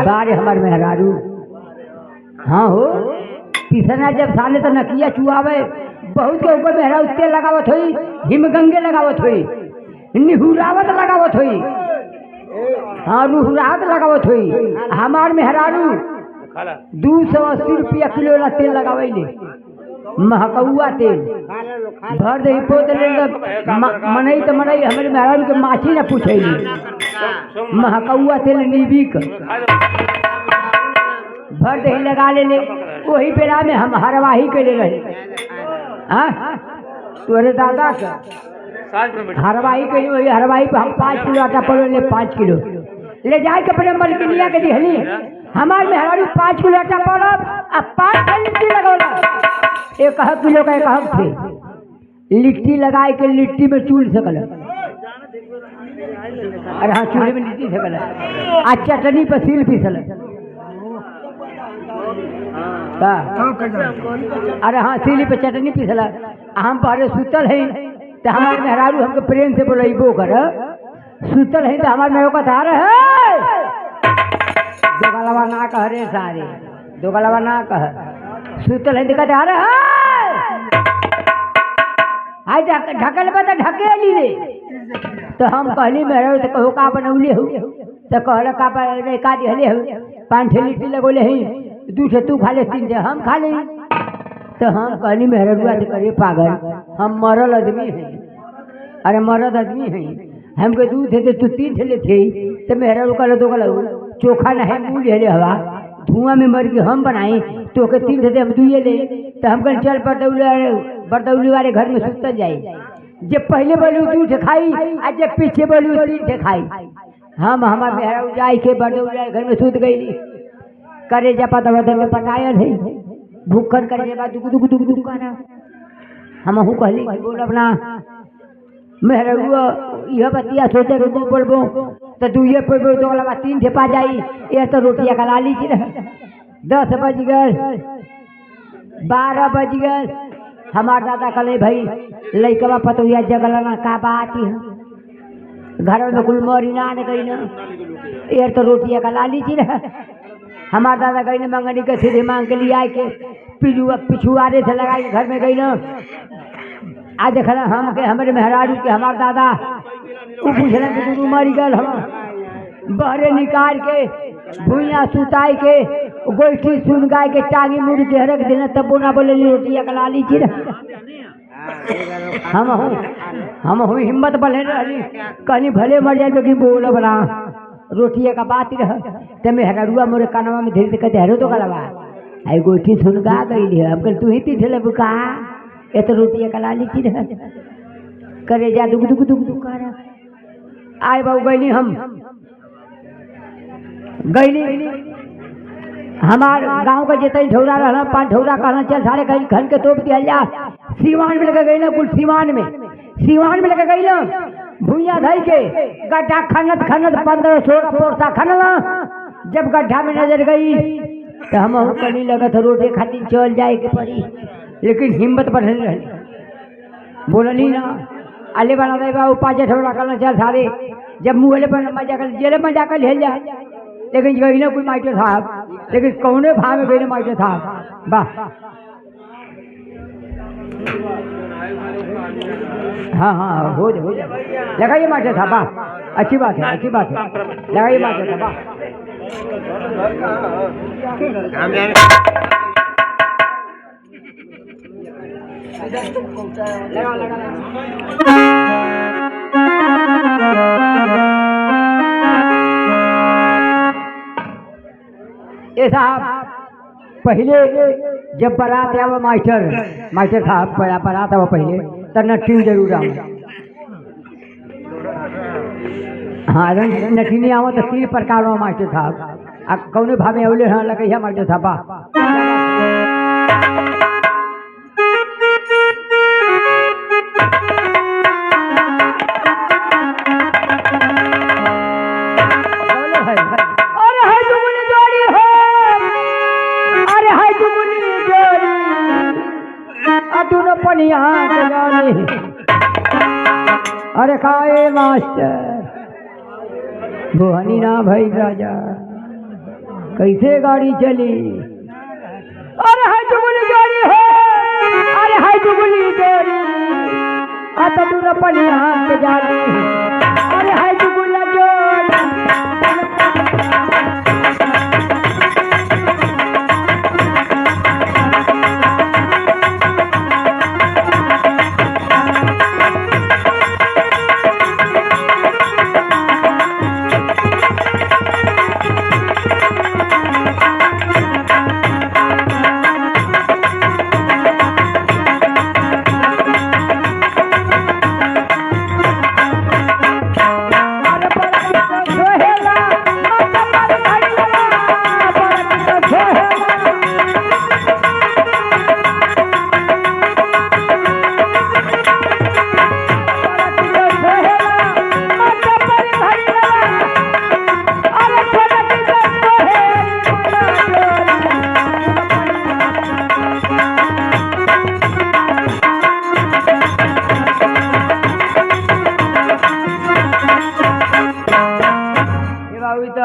बारे हमार मेहरारू। हाँ हो पिसना जब साले तो नकिया चुआवे बहुत के ऊपर मेहरारू तेल लगावत हुई, हिमगंगे लगावत हुई, निहुरावत लगावत हुई, हाँ रुहरावत लगावत हुई। हमार मेहरारू 280 रुपया किलो ला तेल लगावैले, महकौआ तेल भर दे पोतले मनई तो मनई हमारे मेहरारू के माछी न पूछैली, महकौआ तेल नीबिक भर दही लगा ले। वही बेरा में हम हरवाही के ले रहे। तोरे दादा का हरवाही के वही हरवाही पे हम 5 किलो आटा पड़ो ले 5 किलो ले जाए के अपने मलकिनिया के दिहली। हमारे मेहरारू 5 किलो आटा पड़ब अब 5 लिट्टी लगौला, 1 किलो का 1 थे लिट्टी लगाए के लिट्टी में चूल सकल। अरे हाँ चूल्हे में लिट्टी सकल आ चटनी पर सील पीसल। अरे हाँ सीली पे चटनी पीसल। हम पहले सुतल है तो हमारे मेहरारू हमको प्रेम से बोलबो कर सुतल है तो हमारे मेरे को था रहे दोगलवा ना कह रे सारे दोगलवा ना कह सुतल है तो कहते आ रहे हाय ढकल पे तो ढकेली रे। तो हम कहली मेहरारू तो कहो का बनौले हो तो कहल का का दिहले हो 5 लिट्टी लगोले है 2 तू खा ले 3 हम खा ले। तो हम कहली मेहरारूआ से करे पागल हम मरल आदमी हैं, अरे मरद आदमी हैं हमके 2 थे तो तू 3 ले थे तो मेहरारू कल तो कल चोखा न है मुँह ले हवा धुआं में मर के हम बनाई तो के 3 थे हम 2 ले। तो हम कल चल बरदौली वाले घर में सुतल जाए जब पहले बोलू 2 खाई आज जब पीछे बोलू 3 खाई। हम हमारे मेहरारू जाए के बरदौली वाले घर में सुत गई करे जपा दबा दबा पटाया थे भूखन करे जब दुख दुख दुख दुख करा। हम हूँ कहली बोल अपना मेहरारू यह बतिया सोचे के तू बोलबो तो 2 पड़बो तो 3 थे पा जाई ये तो रोटिया का लाली थी 10 बज गए 12 बज गए। हमार दादा कहले भाई लइकवा पतोया जगलना का बात है घर में कुल मरी ना गई ना ये तो रोटिया का लाली थी हमार दादा गई ना मंगनी के सीधे मांग के लिए आए के पिछुआरे से लगाई घर में गई ना आज देखना हम के हमारे मेहरारू के हमार दादा पूछने के तू मरी गल हम बहरे निकाल के भूया सुताई के गोइठी सुन गाय के टांगी मुड़ी के रख देना तब ना बोले रोटिया का लाली थी। हम हिम्मत बढ़े रही कहीं भले मर जाए लेकिन बोल बना रोटिया का बात रह ते मेहरारूआ मोरे कानवा में धीरे कहते हरो तो कलवा आई गोइठी सुन गा गई अब कल तू ही तीठे बुका ये तो रोटिया का लाली थी रह करे जा दुख दुख दुख दुख कर आए बाबू गईली हम गईली हमार गांव का जितना ढौरा रहना 5 ढौरा कहना चल सारे घर के तोप दिया जा सीवान में लगे गई ना कुल सीवान में लगे गई ना भूया धई के गड्ढा खनत 15-16 पोरसा खनला जब गड्ढा में नजर गई तो हम कहीं लगा था रोटी खातिर चल जाए के पड़ी लेकिन हिम्मत बढ़ने रही बोलनी ना अले बना दे बाबू 5 ढौरा करना चल सारे जब मुँह पर मजा कर जेल में जाकर ले जा लेकिन गई ना कोई मास्टर साहब लेकिन कौने भाव में गई ना मास्टर साहब वाह हाँ हाँ हो जाए लगाइए मास्टर साहब वाह अच्छी बात है लगाइए मास्टर साहब वाह लगा ये साहब पहले जब बारात आवा मास्टर साहब बारात आवा पहले तो नट्टी जरूर आवा हाँ नट्टी नहीं आवा तो 3 प्रकार मास्टर साहब अब कौने भाव में अवले हाँ लगे मास्टर साहब अरे खाए मास्टर बोहनी ना भाई राजा कैसे गाड़ी चली। अरे हाय जुगुली गाड़ी है, अरे हाय जुगुली गाड़ी आता दूर पनिया के जाली। अरे हाय जुगुला जोड़ी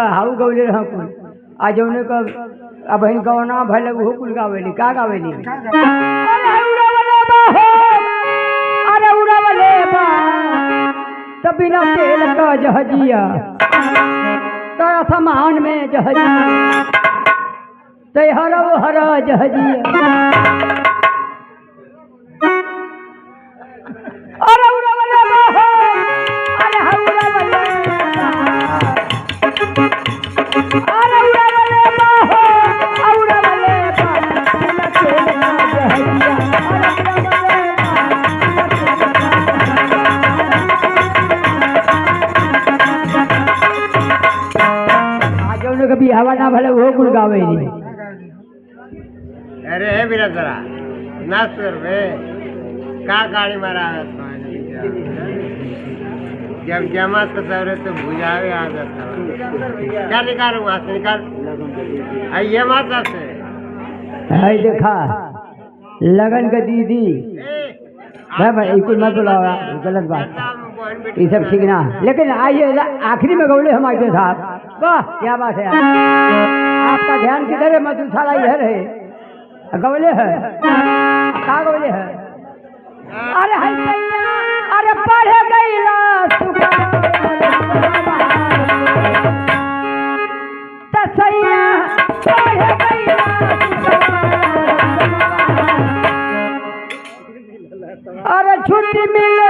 हाउ गौले आज उन्हें कब अब बहन गौना भले वो कुल गावेली का गावेली। अरे उड़ा वाले बा तब बिना तेल का जहाजिया तो आसमान में जहाजिया ते हरा वो हरा जहाजिया। अरे उड़ा वाले बा अरे उड़ा वाले कभी हवा ना भले वो कुल गावे नहीं। अरे है मेरा जरा नास्तर में का गाड़ी मारा है जब जमा तो सवरे तो भुजावे आ जाता क्या निकालू वहां से निकाल आइए माता से। हाय देखा लगन का दीदी भाई कुछ मत बुलाओ गलत बात ये सब ठीक ना। लेकिन आइए आखिरी में गौले हमारे साहब वाह क्या बात है। आपका ध्यान किधर है? मधुशाला इधर है गौले है का गौले है। अरे अरे पढ़े गईला तसैया पढ़े गईला अरे छुट्टी मिले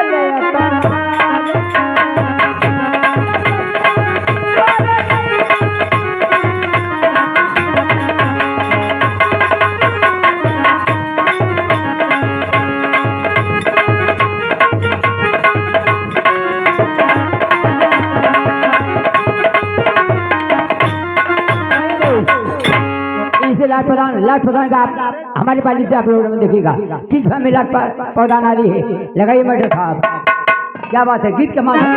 लाट प्रधान का हमारी पार्टी से आप लोगों ने देखिएगा किस में लाट प्रधान आ रही है। लगाइए मैडम साहब क्या बात है गीत के माध्यम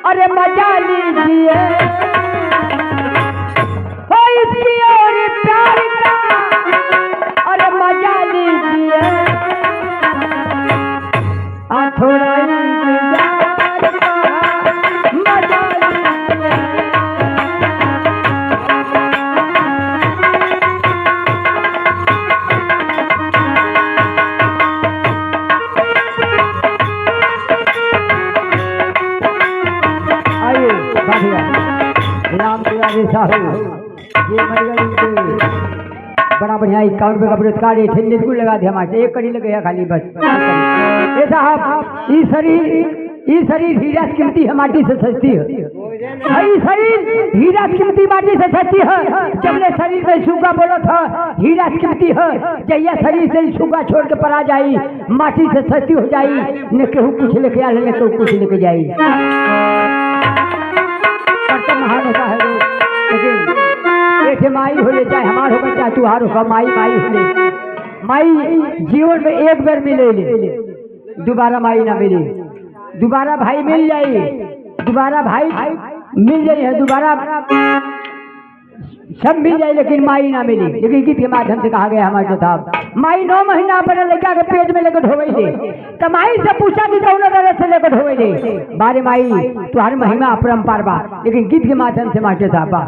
अरे मजा लीजिए अरे मजा लीजिए थोड़ा बड़ा बढ़िया 51 रुपये का पुरस्कार बिल्कुल लगा दिया हमारे एक कड़ी लगे खाली बस ये साहब ये शरीर हीरा कीमती है माटी से सस्ती है। ये शरीर हीरा कीमती माटी से सस्ती है। जबले शरीर में सूगा बोलो था हीरा कीमती है जैया शरीर से सूगा छोड़ के परा जाई माटी से सस्ती हो जाई न केहू कुछ लेके आ न केहू कुछ लेके जाई। महान होता है लेकिन एक माई हो ले चाहे हमार होगा चाहे तुहार होगा माई माई हो ले माई जीवन में एक बार मिले दोबारा माई ना मिले दोबारा भाई मिल जाए दोबारा भाई मिल जाए दोबारा सब मिल जाए लेकिन माई ना मिली। लेकिन गीत के माध्यम से कहा गया हमारे साहब, माई 9 महीना अपने लड़का के पेट में लेकर ढोवे दे। तो माई से पूछा कि कौन तरह से लेकर ढोवे दे। बारे माई तुम्हारी महिमा अपरंपार बा। लेकिन गीत के माध्यम से मास्टर साहब बा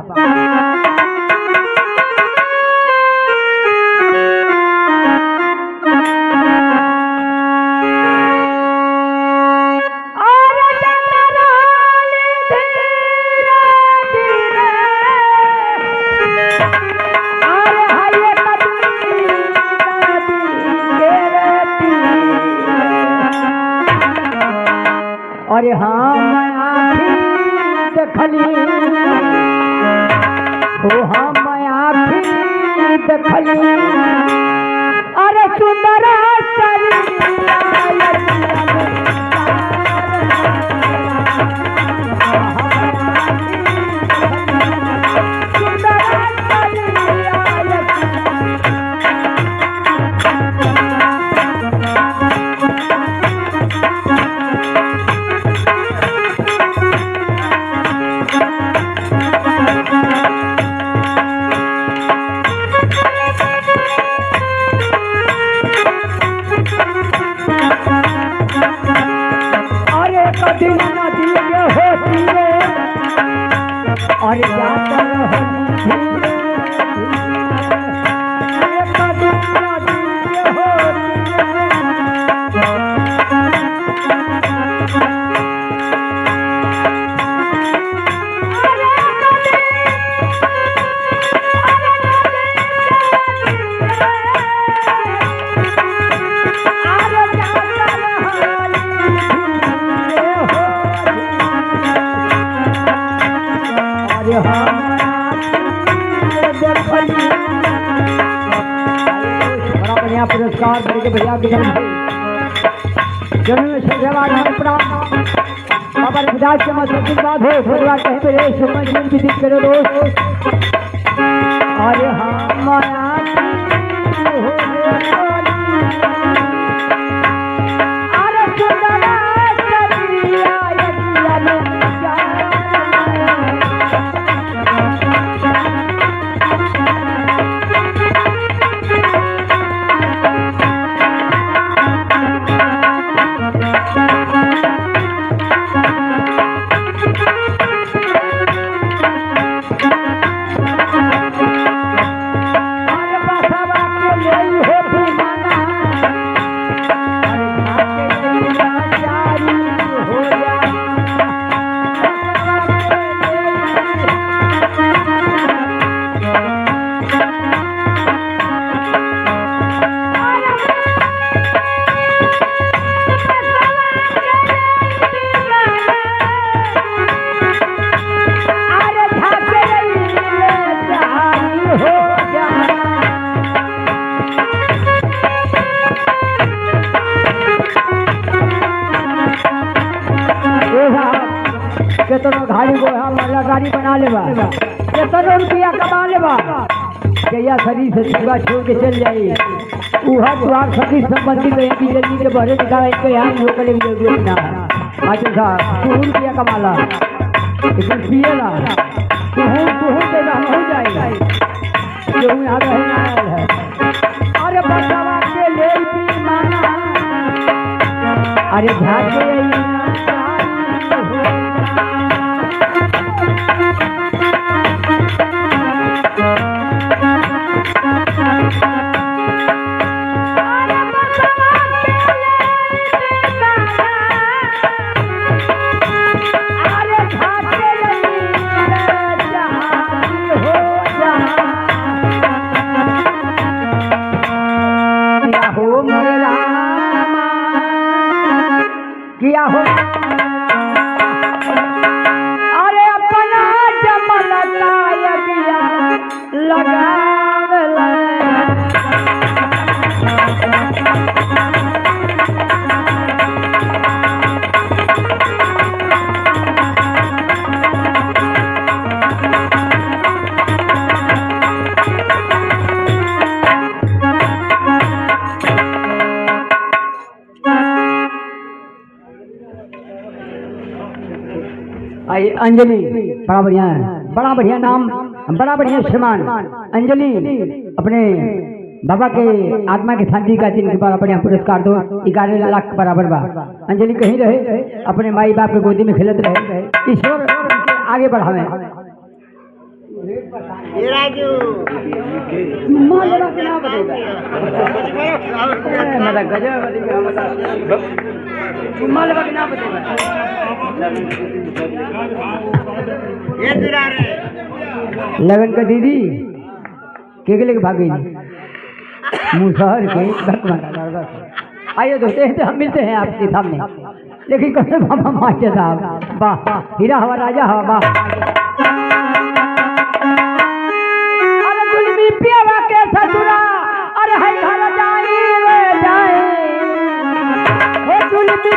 अरे हम आँखी देखली ओ हम आँखी देखली अरे सुंदर और बड़ा बढ़िया पुरस्कार मेरे भैया की बाबा रविदास के मत बात हो थोड़ी बात कहीं पे सुमन भी दिख करो दोस्त। अरे केतनो घाड़ी को हमारा गाड़ी बना लेबा, केतनो रुपया कमा लेबा, जया शरीर से सुबह छोड़ के चल जाए उहा द्वार शरीर संबंधी में की जल्दी के बहरे निकाल के यहाँ हो के लिए जरूरत ना आज साहब 2 रुपया कमाला लेकिन पिएला तू के हम हो जाए जो यहाँ रहे ना है। अरे बचावा के ले पी माना अरे भागे किया हो अरे अपना जमल लगा अंजलि बड़ा बढ़िया नाम बड़ा बढ़िया श्रीमान अंजलि अपने बाबा के आत्मा के शांति का जिनके बड़ा बढ़िया पुरस्कार दो 11 लाख बराबर बा। अंजलि कहीं रहे अपने माई बाप के गोदी में खेलत रहे, ईश्वर आगे बढ़ावे। ये राजू ये दुरा रे लगन का दीदी के लेके भागी मुसहर के आइए दोस्तों तो हम मिलते हैं आपके सामने, लेकिन कैसे बाबा मास्टर साहब वाह, हीरा हवा राजा हवा वाह। अरे जुल्मी पियावा के ससुरा अरे है घर जाई रे जाए, हे जुल्मी